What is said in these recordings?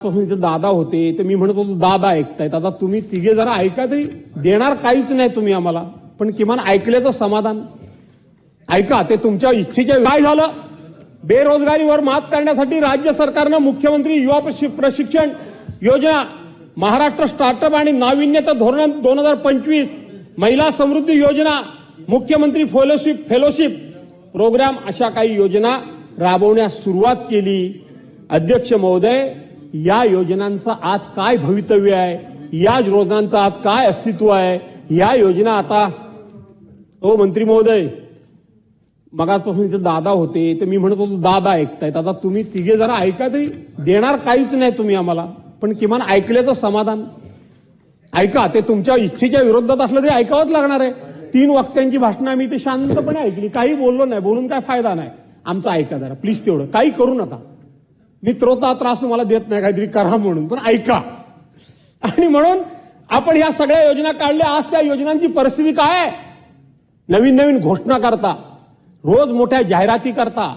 इथे दादा होते तर मी म्हणत होतो दादा ऐकतायत. आता तुम्ही तिघे जरा ऐका तरी. देणार काहीच नाही तुम्ही आम्हाला, पण किमान ऐकल्याचं समाधान. ऐका, ते तुमच्या इच्छेच्या. काय झालं? बेरोजगारीवर मात करण्यासाठी राज्य सरकारनं मुख्यमंत्री युवा प्रशिक्षण योजना, महाराष्ट्र स्टार्टअप आणि नाविन्यता धोरण 2025, महिला समृद्धी योजना, मुख्यमंत्री फेलोशिप प्रोग्राम अशा काही योजना राबवण्यास सुरुवात केली. अध्यक्ष महोदय, या योजनांचं आज काय भवितव्य आहे? या योजनांचं आज काय अस्तित्व आहे? या योजना आता मंत्री महोदय, मगाचपासून इथे दादा होते तर मी म्हणत होतो दादा ऐकतायत. आता तुम्ही तिघे जरा ऐका तरी. देणार काहीच नाही तुम्ही आम्हाला, पण किमान ऐकल्याचं समाधान. ऐका, ते तुमच्या इच्छेच्या विरोधात असलं तरी ऐकावंच लागणार आहे. 3 वक्त्यांची भाषणं आम्ही ते शांतपणे ऐकली, काही बोललो नाही. बोलून काय फायदा नाही. आमचं ऐका जरा प्लीज, तेवढं काही करू नका. मी त्रोता त्रास तुम्हाला देत नाही काहीतरी करा म्हणून, पण ऐका. आणि म्हणून आपण ह्या सगळ्या योजना काढल्या. आज त्या योजनांची परिस्थिती काय आहे? नवीन घोषणा करता, रोज मोठ्या जाहिराती करता,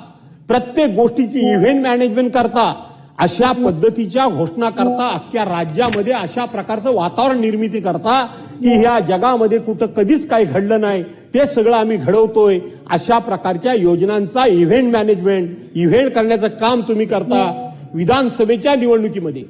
प्रत्येक गोष्टीची इव्हेंट मॅनेजमेंट करता, अशा पद्धतीच्या घोषणा करता, अख्ख्या राज्यामध्ये अशा प्रकारचं वातावरण निर्मिती करता की ह्या जगामध्ये कुठं कधीच काही घडलं नाही ते सगळं आम्ही घडवतोय. अशा प्रकारच्या योजनांचा इव्हेंट मॅनेजमेंट, इव्हेंट करण्याचं काम तुम्ही करता. विधानसभेच्या निवडणुकीमध्ये